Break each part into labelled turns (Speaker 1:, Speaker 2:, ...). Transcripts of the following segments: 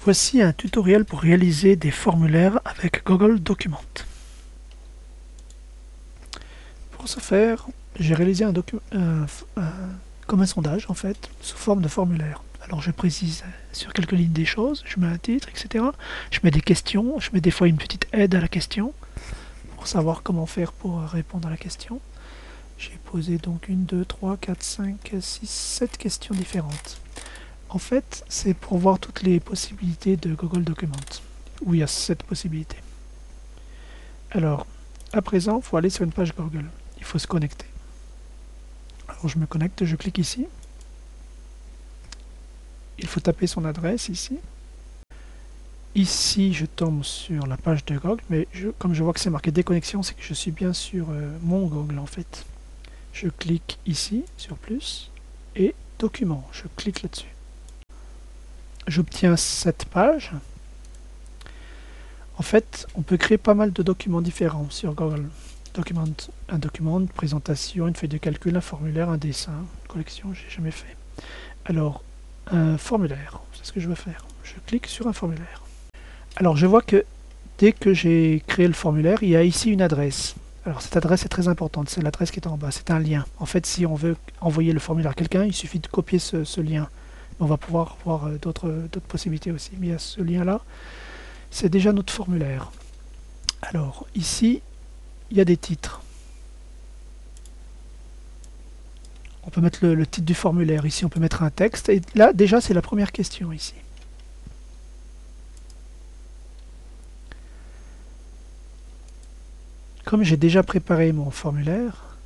Speaker 1: Voici un tutoriel pour réaliser des formulaires avec Google Documents. Pour ce faire, j'ai réalisé comme un sondage en fait, sous forme de formulaire. Alors je précise sur quelques lignes des choses, je mets un titre, etc. Je mets des questions, je mets des fois une petite aide à la question, pour savoir comment faire pour répondre à la question. J'ai posé donc 1, 2, 3, 4, 5, 6, 7 questions différentes. En fait, c'est pour voir toutes les possibilités de Google Documents, où il y a 7 possibilités. Alors, à présent, il faut aller sur une page Google. Il faut se connecter. Alors, je me connecte, je clique ici. Il faut taper son adresse ici. Ici, je tombe sur la page de Google, mais comme je vois que c'est marqué déconnexion, c'est que je suis bien sur mon Google en fait. Je clique ici, sur plus, et documents. Je clique là-dessus. J'obtiens cette page. En fait, on peut créer pas mal de documents différents sur Google. Un document, une présentation, une feuille de calcul, un formulaire, un dessin, une collection, j'ai jamais fait. Alors, un formulaire, c'est ce que je veux faire. Je clique sur un formulaire. Alors, je vois que dès que j'ai créé le formulaire, il y a ici une adresse. Alors, cette adresse est très importante, c'est l'adresse qui est en bas, c'est un lien. En fait, si on veut envoyer le formulaire à quelqu'un, il suffit de copier ce lien. On va pouvoir voir d'autres possibilités aussi. Mais il y a ce lien-là, c'est déjà notre formulaire. Alors, ici, il y a des titres. On peut mettre le titre du formulaire. Ici, on peut mettre un texte. Et là, déjà, c'est la première question ici. Comme j'ai déjà préparé mon formulaire,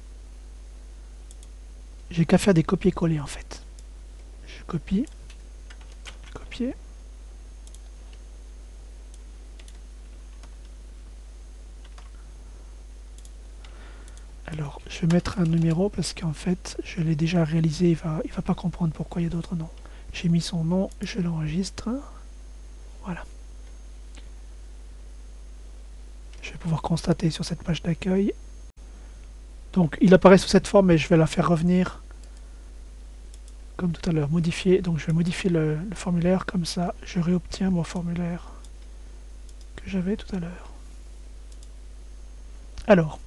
Speaker 1: j'ai qu'à faire des copier-coller en fait. Je copie, copier. Alors, je vais mettre un numéro parce qu'en fait, je l'ai déjà réalisé. Il va pas comprendre pourquoi il y a d'autres noms. J'ai mis son nom, je l'enregistre. Voilà. Je vais pouvoir constater sur cette page d'accueil. Donc, il apparaît sous cette forme, mais je vais la faire revenir comme tout à l'heure, modifier. Donc, je vais modifier le formulaire comme ça. Je réobtiens mon formulaire que j'avais tout à l'heure. Alors,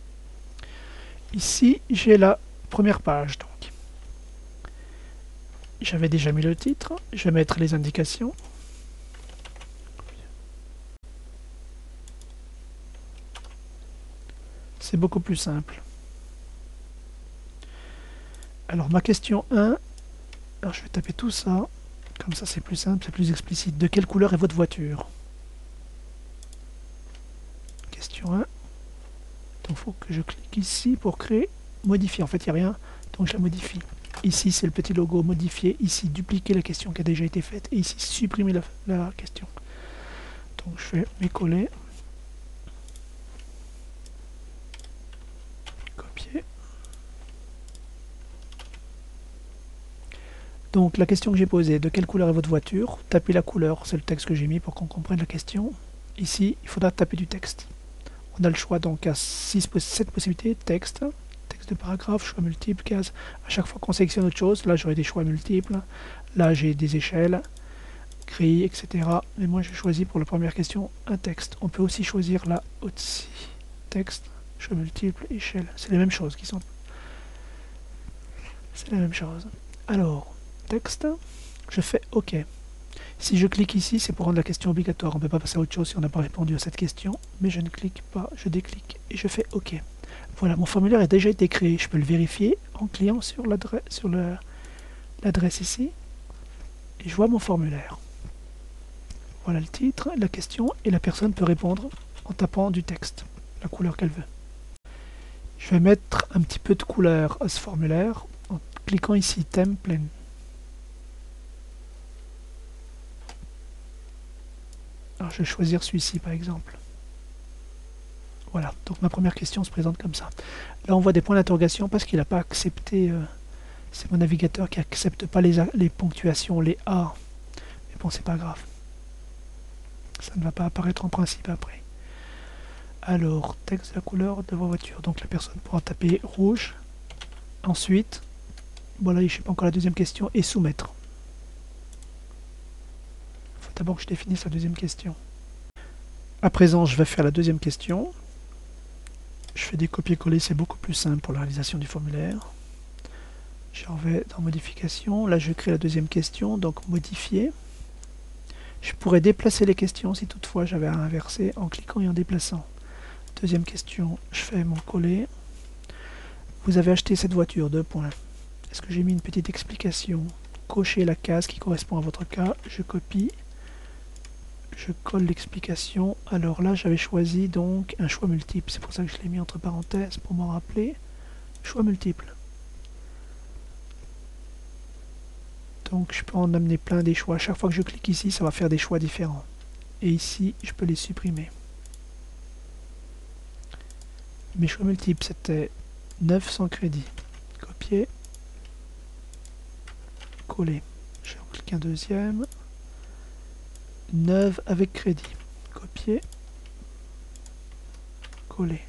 Speaker 1: ici, j'ai la première page. Donc, j'avais déjà mis le titre. Je vais mettre les indications. C'est beaucoup plus simple. Alors, ma question 1. Alors, je vais taper tout ça. Comme ça, c'est plus simple, c'est plus explicite. De quelle couleur est votre voiture? Question 1. Donc, il faut que je clique ici pour créer, modifier. En fait, il n'y a rien, donc je la modifie. Ici, c'est le petit logo modifier. Ici, dupliquer la question qui a déjà été faite. Et ici, supprimer la question. Donc, je fais mécoller. Copier. Donc, la question que j'ai posée, de quelle couleur est votre voiture? Tapez la couleur, c'est le texte que j'ai mis pour qu'on comprenne la question. Ici, il faudra taper du texte. On a le choix donc à 7 possibilités, texte de paragraphe, choix multiples, case. À chaque fois qu'on sélectionne autre chose, là j'aurai des choix multiples, là j'ai des échelles, grilles, etc. Mais moi j'ai choisi pour la première question un texte. On peut aussi choisir là aussi, texte, choix multiples, échelle. C'est les mêmes choses qui sont. C'est la même chose. Alors, texte, je fais OK. Si je clique ici, c'est pour rendre la question obligatoire. On ne peut pas passer à autre chose si on n'a pas répondu à cette question. Mais je ne clique pas, je déclique et je fais OK. Voilà, mon formulaire a déjà été créé. Je peux le vérifier en cliquant sur l'adresse ici. Et je vois mon formulaire. Voilà le titre, la question, et la personne peut répondre en tapant du texte, la couleur qu'elle veut. Je vais mettre un petit peu de couleur à ce formulaire en cliquant ici, thème plein. Alors je vais choisir celui-ci par exemple. Voilà, donc ma première question se présente comme ça. Là on voit des points d'interrogation parce qu'il n'a pas accepté, c'est mon navigateur qui n'accepte pas les ponctuations, les A. Mais bon, c'est pas grave. Ça ne va pas apparaître en principe après. Alors, texte de la couleur de vos voitures. Donc la personne pourra taper rouge. Ensuite, voilà, je ne sais pas encore la deuxième question, et soumettre. Il faut d'abord que je définisse la deuxième question. À présent, je vais faire la deuxième question. Je fais des copier-coller, c'est beaucoup plus simple pour la réalisation du formulaire. J'en vais dans modification. Là, je crée la deuxième question, donc modifier. Je pourrais déplacer les questions si toutefois j'avais à inverser en cliquant et en déplaçant. Deuxième question, je fais mon coller. Vous avez acheté cette voiture, 2 points. Est-ce que j'ai mis une petite explication? Cochez la case qui correspond à votre cas. Je copie. Je colle l'explication. Alors là, j'avais choisi donc un choix multiple. C'est pour ça que je l'ai mis entre parenthèses pour m'en rappeler. Choix multiple. Donc je peux en amener plein des choix. À chaque fois que je clique ici, ça va faire des choix différents. Et ici, je peux les supprimer. Mes choix multiples, c'était 9 sans crédit. Copier. Coller. Je clique un deuxième. 9 avec crédit. Copier. Coller.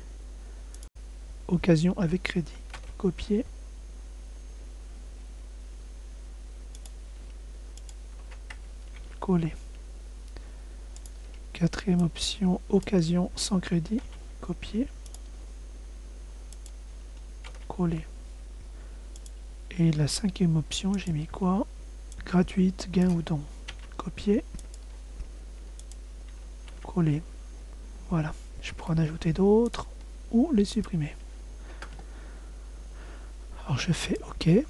Speaker 1: Occasion avec crédit. Copier. Coller. Quatrième option, occasion sans crédit. Copier. Coller. Et la cinquième option, j'ai mis quoi? Gratuite, gain ou don. Copier. Coller. Voilà. Je pourrais en ajouter d'autres ou les supprimer. Alors je fais OK. Et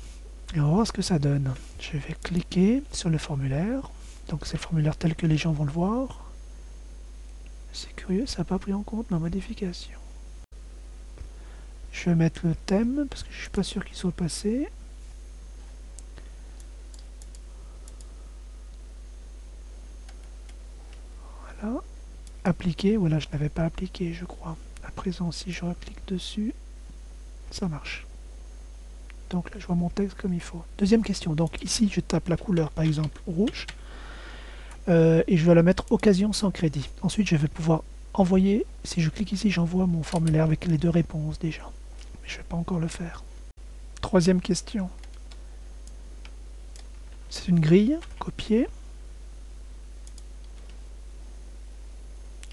Speaker 1: on va voir ce que ça donne. Je vais cliquer sur le formulaire. Donc c'est le formulaire tel que les gens vont le voir. C'est curieux, ça n'a pas pris en compte ma modification. Je vais mettre le thème parce que je ne suis pas sûr qu'il soit passé. Voilà. Appliquer, voilà, je n'avais pas appliqué, je crois. À présent, si je clique dessus, ça marche. Donc là, je vois mon texte comme il faut. Deuxième question. Donc ici, je tape la couleur, par exemple, rouge. Et je vais la mettre occasion sans crédit. Ensuite, je vais pouvoir envoyer. Si je clique ici, j'envoie mon formulaire avec les deux réponses déjà. Mais je ne vais pas encore le faire. Troisième question. C'est une grille. Copier.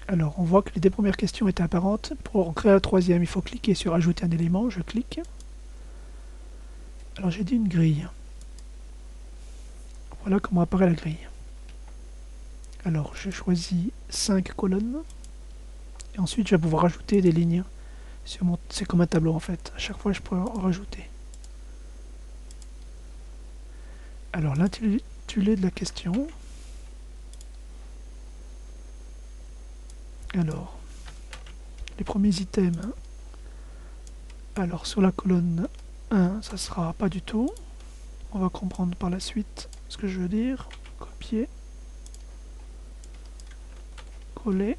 Speaker 1: Alors, on voit que les deux premières questions étaient apparentes. Pour créer la troisième, il faut cliquer sur ajouter un élément. Je clique. Alors, j'ai dit une grille. Voilà comment apparaît la grille. Alors, je choisis 5 colonnes. Et ensuite, je vais pouvoir ajouter des lignes. C'est comme un tableau en fait. À chaque fois, je pourrais en rajouter. Alors, l'intitulé de la question. Alors, les premiers items. Alors, sur la colonne 1, ça sera pas du tout. On va comprendre par la suite ce que je veux dire. Copier. Coller.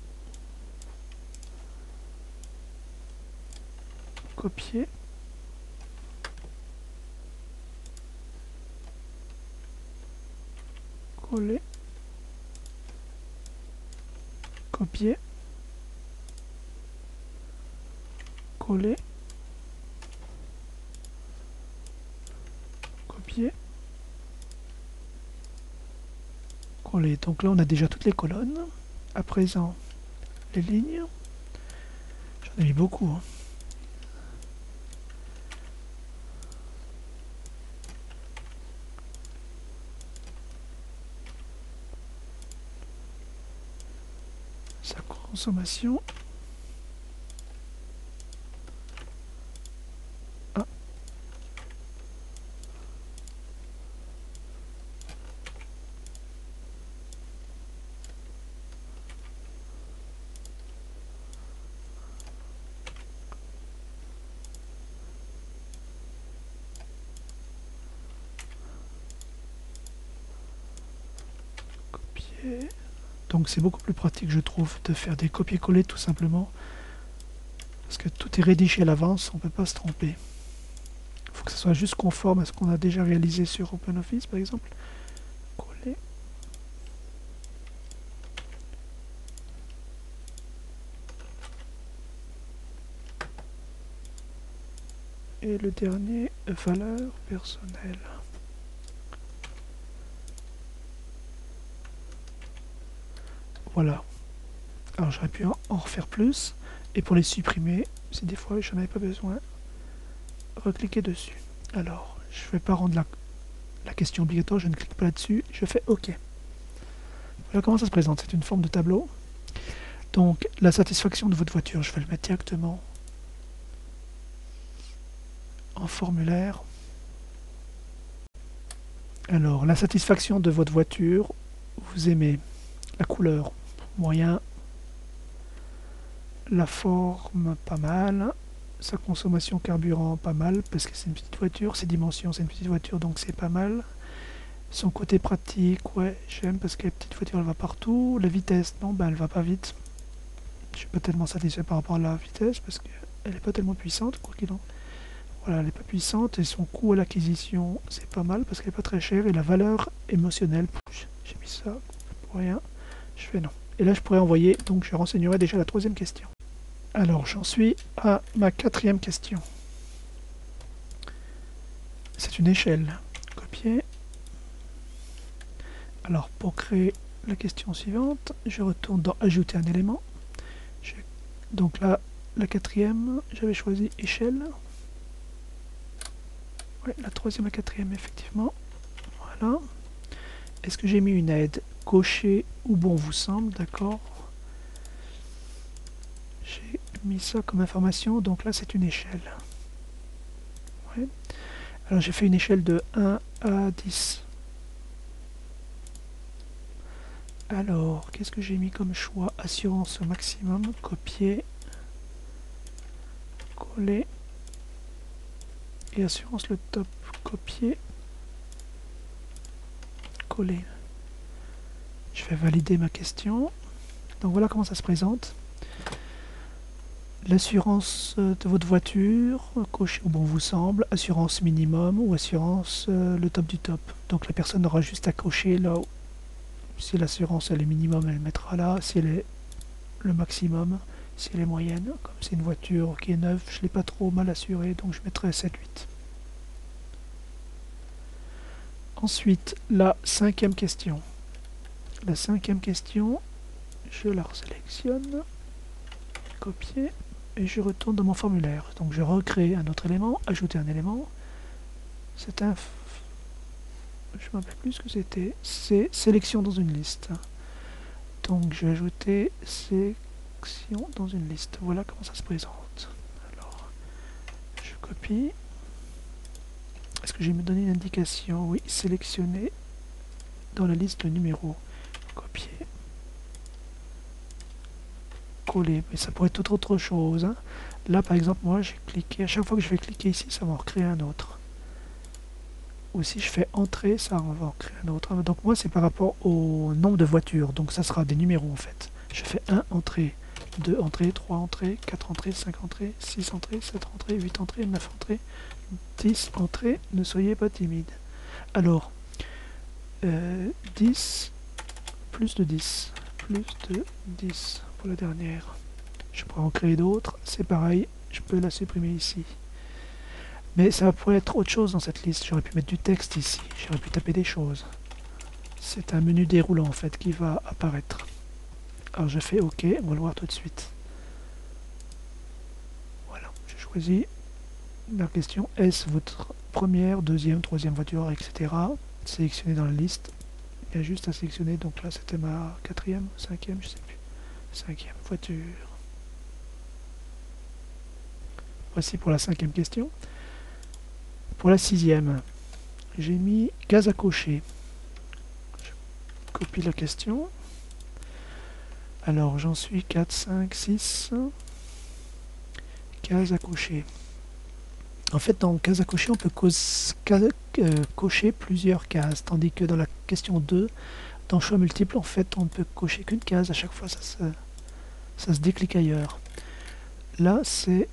Speaker 1: Copier. Coller. Copier. Coller. Copier. Coller. Donc là, on a déjà toutes les colonnes. À présent, les lignes. J'en ai mis beaucoup. Hein. Sa consommation. Ah. Copier. Donc c'est beaucoup plus pratique, je trouve, de faire des copier-coller tout simplement. Parce que tout est rédigé à l'avance, on ne peut pas se tromper. Il faut que ce soit juste conforme à ce qu'on a déjà réalisé sur OpenOffice, par exemple. Coller. Et le dernier, valeur personnelle. voilà. Alors j'aurais pu en refaire plus. Et pour les supprimer, si des fois j'en avais pas besoin, recliquer dessus. Alors, je ne vais pas rendre la question obligatoire, je ne clique pas là-dessus, je fais OK. Voilà comment ça se présente, c'est une forme de tableau. Donc, la satisfaction de votre voiture, je vais le mettre directement en formulaire. Alors, la satisfaction de votre voiture, vous aimez la couleur moyen, la forme pas mal, sa consommation carburant pas mal, parce que c'est une petite voiture, ses dimensions, c'est une petite voiture, donc c'est pas mal. Son côté pratique, ouais, j'aime parce que la petite voiture elle va partout. La vitesse, non, ben elle va pas vite. Je suis pas tellement satisfait par rapport à la vitesse parce qu'elle est pas tellement puissante, quoi qu'il en. Voilà, elle est pas puissante et son coût à l'acquisition c'est pas mal parce qu'elle est pas très chère et la valeur émotionnelle, j'ai mis ça pour rien. Je fais non. Et là je pourrais envoyer, donc je renseignerai déjà la troisième question. Alors j'en suis à ma quatrième question. C'est une échelle. Copier. Alors, pour créer la question suivante, je retourne dans Ajouter un élément. Donc là, la quatrième, j'avais choisi échelle. Oui, la troisième, la quatrième, effectivement. Voilà. Est-ce que j'ai mis une aide? Cocher où bon vous semble, d'accord. J'ai mis ça comme information, donc là, c'est une échelle. Ouais. Alors, j'ai fait une échelle de 1 à 10. Alors, qu'est-ce que j'ai mis comme choix? Assurance au maximum, copier, coller, et assurance le top, copier, coller. Je vais valider ma question. Donc voilà comment ça se présente. L'assurance de votre voiture, cochez où bon vous semble, assurance minimum ou assurance le top du top. Donc la personne aura juste à cocher là où, si l'assurance elle est minimum, elle mettra là, si elle est le maximum, si elle est moyenne, comme c'est une voiture qui est neuve, je ne l'ai pas trop mal assurée, donc je mettrai 7-8. Ensuite, la cinquième question. La cinquième question, je la sélectionne, copier, et je retourne dans mon formulaire. Donc je recrée un autre élément, ajouter un élément. C'est un... Je ne me rappelle plus ce que c'était. C'est sélection dans une liste. Donc je vais ajouter sélection dans une liste. Voilà comment ça se présente. Alors, je copie. Est-ce que je vais me donner une indication? Oui, sélectionner dans la liste le numéro. Copier. Coller. Mais ça pourrait être toute autre chose. Hein. Là, par exemple, moi, j'ai cliqué. À chaque fois que je vais cliquer ici, ça va en recréer un autre. Ou si je fais entrer, ça va en créer un autre. Donc moi, c'est par rapport au nombre de voitures. Donc ça sera des numéros, en fait. Je fais 1 entrée, 2 entrées, 3 entrées, 4 entrées, 5 entrées, 6 entrées, 7 entrées, 8 entrées, 9 entrées, 10 entrées. Ne soyez pas timide. Alors, 10, plus de 10, plus de 10 pour la dernière. Je pourrais en créer d'autres. C'est pareil, je peux la supprimer ici. Mais ça pourrait être autre chose dans cette liste. J'aurais pu mettre du texte ici. J'aurais pu taper des choses. C'est un menu déroulant en fait qui va apparaître. Alors je fais OK, on va le voir tout de suite. Voilà, j'ai choisi la question. Est-ce votre première, deuxième, troisième voiture, etc. Sélectionner dans la liste. Il y a juste à sélectionner. Donc là c'était ma quatrième, cinquième, je sais plus. Cinquième voiture. Voici pour la cinquième question. Pour la sixième, j'ai mis gaz à cocher. Je copie la question. Alors j'en suis 4, 5, 6. Gaz à cocher. En fait, dans gaz à cocher, on peut cocher plusieurs cases, tandis que dans la question 2, dans choix multiple, en fait, on ne peut cocher qu'une case. À chaque fois, ça se déclic ailleurs. Là, c'est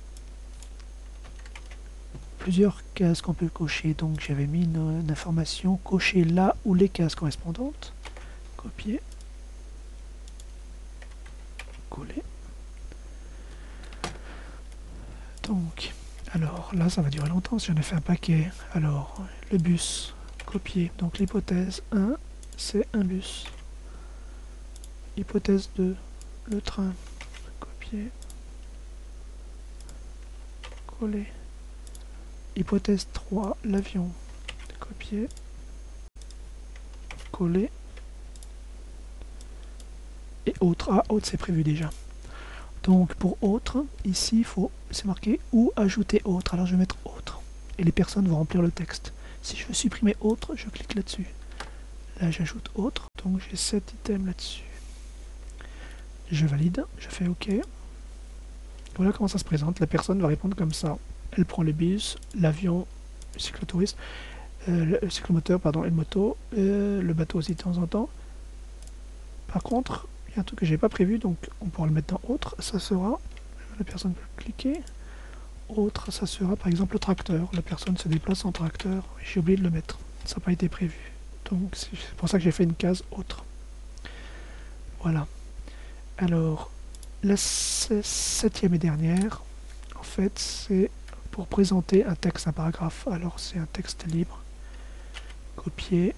Speaker 1: plusieurs cases qu'on peut cocher. Donc j'avais mis une information, cocher là où les cases correspondantes. Copier. Coller. Donc, alors là ça va durer longtemps si j'en ai fait un paquet. Alors, le bus, copier. Donc l'hypothèse 1, c'est un bus. Hypothèse 2, le train. Copier. Coller. Hypothèse 3, l'avion. Copier. Coller. Et autre. Ah, autre, c'est prévu déjà. Donc pour autre, ici, c'est marqué ou ajouter autre. Alors je vais mettre autre. Et les personnes vont remplir le texte. Si je veux supprimer autre, je clique là-dessus. Là, j'ajoute autre. Donc j'ai cet item là-dessus. Je valide, je fais OK. Voilà comment ça se présente. La personne va répondre comme ça. Elle prend le bus, l'avion, le cyclotouriste, le cyclomoteur, pardon, et le moto, le bateau aussi de temps en temps. Par contre, il y a un truc que j'ai pas prévu, donc on pourra le mettre dans autre. Ça sera, la personne peut cliquer. Autre, ça sera par exemple le tracteur. La personne se déplace en tracteur. J'ai oublié de le mettre. Ça n'a pas été prévu. Donc c'est pour ça que j'ai fait une case autre. Voilà. Alors, la septième et dernière, en fait, c'est pour présenter un texte, un paragraphe. Alors, c'est un texte libre. Copier.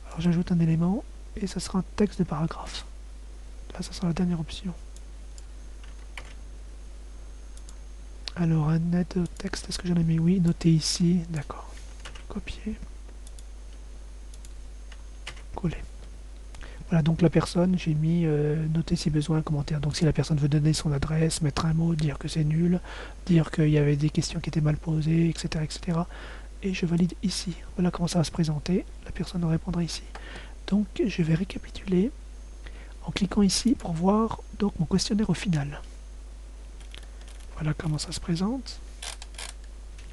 Speaker 1: Alors, j'ajoute un élément et ça sera un texte de paragraphe. Là, ça sera la dernière option. Alors, un net texte, est-ce que j'en ai mis? Oui, noté ici. D'accord. Copier. Coller. Voilà, donc la personne, j'ai mis noter si besoin, un commentaire. Donc si la personne veut donner son adresse, mettre un mot, dire que c'est nul, dire qu'il y avait des questions qui étaient mal posées, etc., etc. Et je valide ici. Voilà comment ça va se présenter. La personne répondra ici. Donc je vais récapituler en cliquant ici pour voir donc mon questionnaire au final. Voilà comment ça se présente.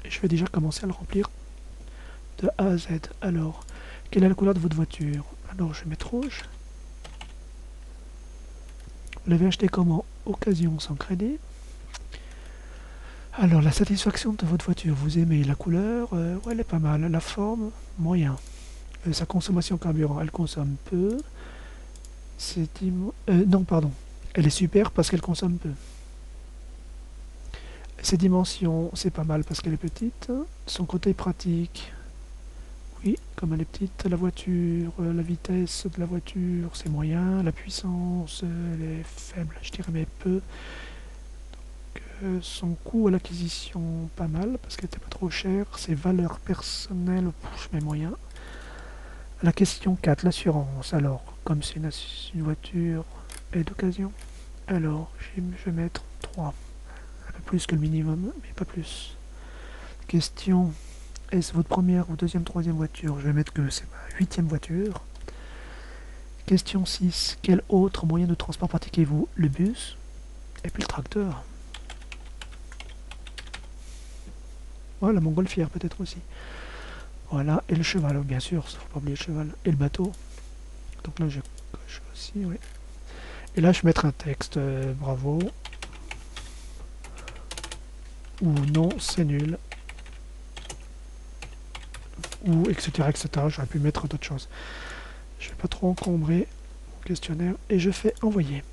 Speaker 1: Et je vais déjà commencer à le remplir de A à Z. Alors, quelle est la couleur de votre voiture? Alors je vais mettre rouge. Vous l'avez acheté comment? Occasion sans crédit. Alors, la satisfaction de votre voiture, vous aimez la couleur? Ouais, elle est pas mal. La forme, moyen. Sa consommation carburant, elle consomme peu. Non, pardon. Elle est super parce qu'elle consomme peu. Ses dimensions, c'est pas mal parce qu'elle est petite. Son côté pratique, oui, comme elle est petite. La voiture, la vitesse de la voiture, c'est moyen. La puissance, elle est faible, je dirais, mais peu. Son coût à l'acquisition, pas mal, parce qu'elle était pas trop chère. Ses valeurs personnelles, je mets moyen. La question 4, l'assurance. Alors, comme c'est une voiture est d'occasion, alors je vais mettre 3. Un peu plus que le minimum, mais pas plus. Question, est-ce votre première ou deuxième, troisième voiture? Je vais mettre que c'est ma 8e voiture. Question 6, quel autre moyen de transport pratiquez-vous? Le bus et puis le tracteur. Voilà, la montgolfière peut-être aussi. Voilà, et le cheval, bien sûr, il ne faut pas oublier le cheval. Et le bateau. Donc là, je coche aussi, oui. Et là, je vais mettre un texte, bravo. Ou non, c'est nul. Ou etc. etc. J'aurais pu mettre d'autres choses. Je ne vais pas trop encombrer mon questionnaire. Et je fais envoyer.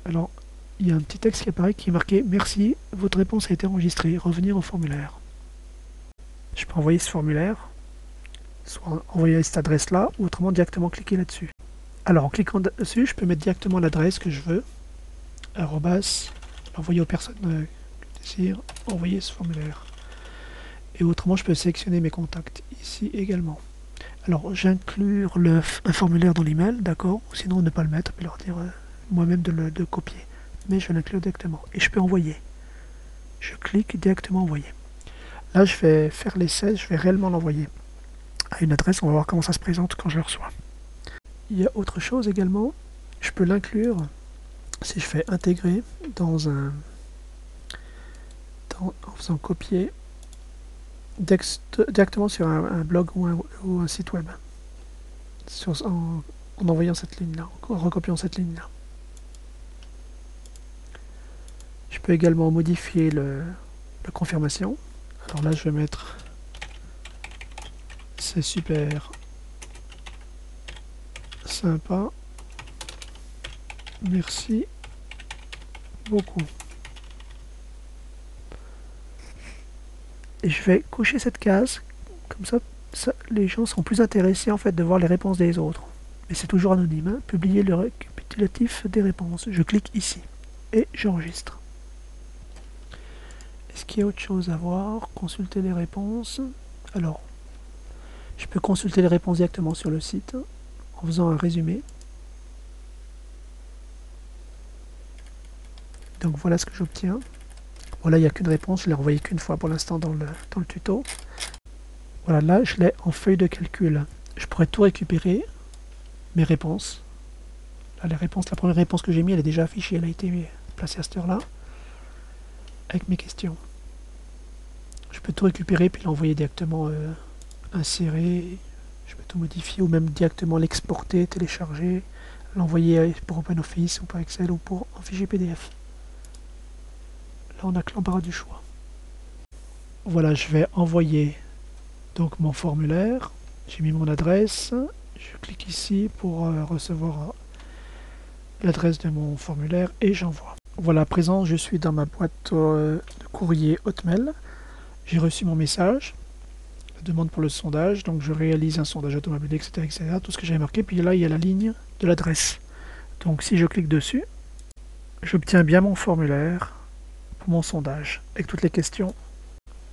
Speaker 1: Alors, il y a un petit texte qui apparaît qui est marqué « Merci, votre réponse a été enregistrée. Revenir au formulaire ». Je peux envoyer ce formulaire, soit envoyer à cette adresse-là, ou autrement directement cliquer là-dessus. Alors, en cliquant dessus, je peux mettre directement l'adresse que je veux, arrobas, l'envoyer aux personnes qui désirent envoyer ce formulaire. Et autrement, je peux sélectionner mes contacts ici également. Alors, j'inclure un formulaire dans l'email, d'accord, ou sinon ne pas le mettre, et leur dire moi-même de copier. Mais je l'inclus directement. Et je peux envoyer. Je clique directement envoyer. Là, je vais faire l'essai, je vais réellement l'envoyer à une adresse. On va voir comment ça se présente quand je le reçois. Il y a autre chose également. Je peux l'inclure si je fais intégrer dans en faisant copier directement sur un blog ou un site web. En envoyant cette ligne-là, en recopiant cette ligne-là. Je peux également modifier la confirmation. Alors là, je vais mettre c'est super sympa. Merci beaucoup. Et je vais cocher cette case. Comme ça, les gens seront plus intéressés en fait de voir les réponses des autres. mais c'est toujours anonyme, hein. Publier le récapitulatif des réponses. Je clique ici et j'enregistre. Est-ce qu'il y a autre chose à voir? Consulter les réponses. Alors, je peux consulter les réponses directement sur le site en faisant un résumé. Donc voilà ce que j'obtiens. Voilà, il n'y a qu'une réponse, je ne l'ai renvoyée qu'une fois pour l'instant dans le tuto. Voilà, là je l'ai en feuille de calcul. Je pourrais tout récupérer, mes réponses. Là, la première réponse que j'ai mise, elle est déjà affichée, elle a été placée à cette heure-là, avec mes questions. Je peux tout récupérer puis l'envoyer directement insérer. Je peux tout modifier ou même directement l'exporter, télécharger, l'envoyer pour OpenOffice ou par Excel ou pour un fichier PDF. Là, on a que l'embarras du choix. Voilà, je vais envoyer donc mon formulaire. J'ai mis mon adresse. Je clique ici pour recevoir l'adresse de mon formulaire et j'envoie. Voilà, à présent, je suis dans ma boîte de courrier Hotmail. J'ai reçu mon message, la demande pour le sondage. Donc, je réalise un sondage automobile, etc., etc. Tout ce que j'avais marqué. Puis là, il y a la ligne de l'adresse. Donc, si je clique dessus, j'obtiens bien mon formulaire pour mon sondage avec toutes les questions.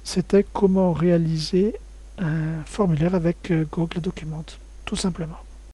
Speaker 1: C'était comment réaliser un formulaire avec Google Documents, tout simplement.